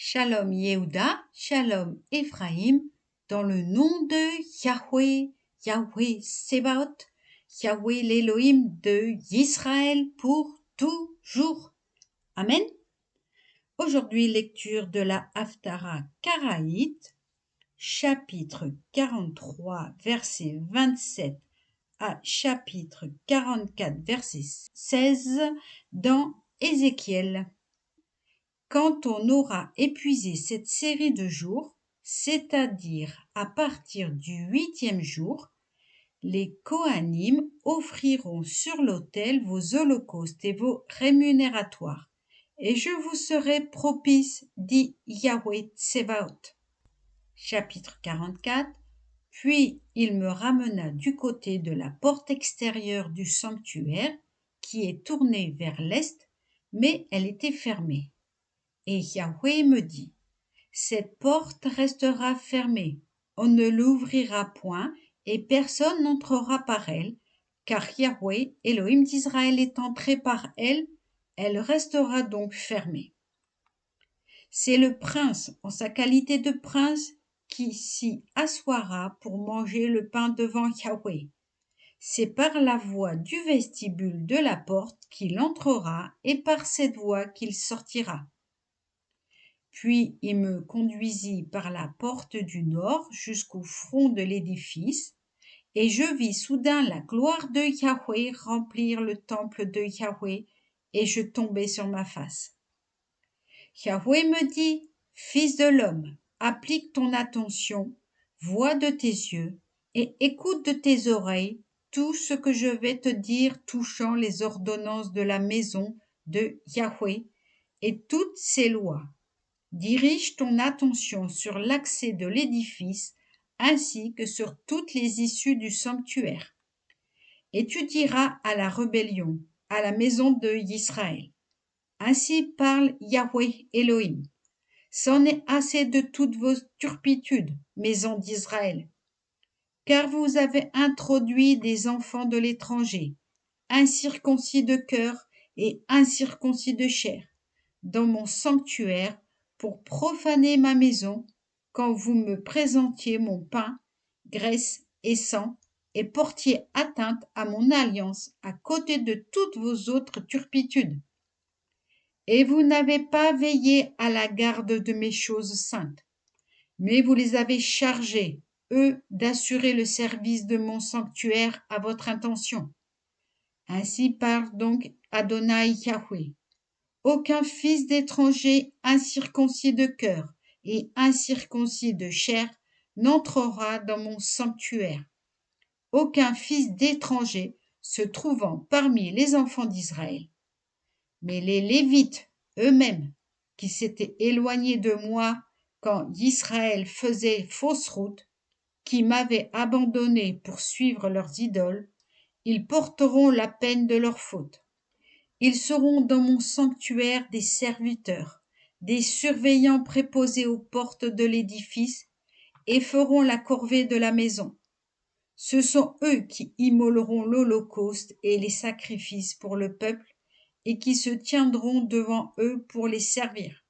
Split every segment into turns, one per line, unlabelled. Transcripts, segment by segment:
Shalom Yehuda, Shalom Ephraim, dans le nom de Yahweh, Yahweh Sebaot, Yahweh l'Élohim de Israël pour toujours. Amen. Aujourd'hui, lecture de la Haftara Karaïte, chapitre 43, verset 27 à chapitre 44, verset 16 dans Ézéchiel. Quand on aura épuisé cette série de jours, c'est-à-dire à partir du 8e jour, les Kohanim offriront sur l'autel vos holocaustes et vos rémunéatoires, et je vous serai propice, dit Yahweh Tsebaot. Chapitre 44. Puis il me ramena du côté de la porte extérieure du sanctuaire, qui est tournée vers l'est, mais elle était fermée. Et Yahweh me dit, cette porte restera fermée, on ne l'ouvrira point, et personne n'entrera par elle, car Yahweh, Elohim d'Israël, est entré par elle, elle restera donc fermée. C'est le prince, en sa qualité de prince, qui s'y assoira pour manger le pain devant Yahweh. C'est par la voie du vestibule de la porte qu'il entrera, et par cette voie qu'il sortira. Puis il me conduisit par la porte du nord jusqu'au front de l'édifice, et je vis soudain la gloire de Yahweh remplir le temple de Yahweh, et je tombai sur ma face. Yahweh me dit, Fils de l'homme, applique ton attention, vois de tes yeux, et écoute de tes oreilles tout ce que je vais te dire touchant les ordonnances de la maison de Yahweh et toutes ses lois. Dirige ton attention sur l'accès de l'édifice ainsi que sur toutes les issues du sanctuaire. Et tu diras à la rébellion, à la maison de Israël. Ainsi parle Yahweh Elohim. C'en est assez de toutes vos turpitudes, maison d'Israël. Car vous avez introduit des enfants de l'étranger, incirconcis de cœur et incirconcis de chair, dans mon sanctuaire, pour profaner ma maison, quand vous me présentiez mon pain, graisse et sang, et portiez atteinte à mon alliance à côté de toutes vos autres turpitudes. Et vous n'avez pas veillé à la garde de mes choses saintes, mais vous les avez chargés, eux, d'assurer le service de mon sanctuaire à votre intention. Ainsi parle donc Adonai Yahweh. Aucun fils d'étranger incirconcis de cœur et incirconcis de chair n'entrera dans mon sanctuaire. Aucun fils d'étranger se trouvant parmi les enfants d'Israël. Mais les Lévites eux-mêmes, qui s'étaient éloignés de moi quand Israël faisait fausse route, qui m'avaient abandonné pour suivre leurs idoles, ils porteront la peine de leur faute. Ils seront dans mon sanctuaire des serviteurs, des surveillants préposés aux portes de l'édifice, et feront la corvée de la maison. Ce sont eux qui immoleront l'holocauste et les sacrifices pour le peuple, et qui se tiendront devant eux pour les servir.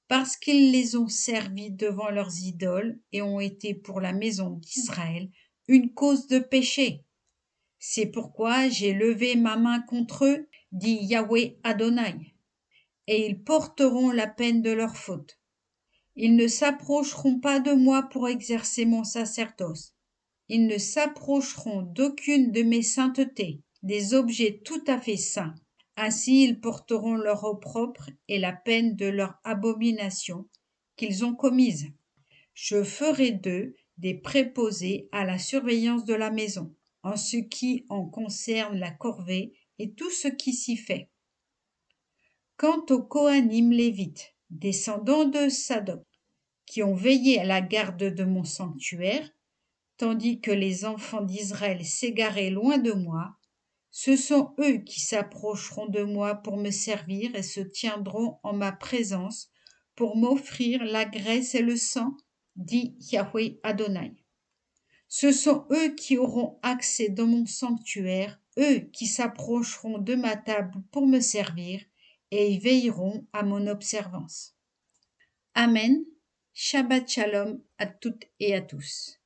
Parce qu'ils les ont servis devant leurs idoles et ont été pour la maison d'Israël une cause de péché. C'est pourquoi j'ai levé ma main contre eux, dit Yahweh Adonai, et ils porteront la peine de leur faute. Ils ne s'approcheront pas de moi pour exercer mon sacerdoce. Ils ne s'approcheront d'aucune de mes saintetés, des objets tout à fait saints. Ainsi ils porteront leur opprobre et la peine de leur abomination qu'ils ont commise. Je ferai d'eux des préposés à la surveillance de la maison, en ce qui en concerne la corvée et tout ce qui s'y fait. Quant aux Kohanim lévites, descendants de Sadoc, qui ont veillé à la garde de mon sanctuaire, tandis que les enfants d'Israël s'égaraient loin de moi, ce sont eux qui s'approcheront de moi pour me servir et se tiendront en ma présence pour m'offrir la graisse et le sang, dit Yahweh Adonai. Ce sont eux qui auront accès dans mon sanctuaire, eux qui s'approcheront de ma table pour me servir, et y veilleront à mon observance. Amen. Shabbat Shalom à toutes et à tous.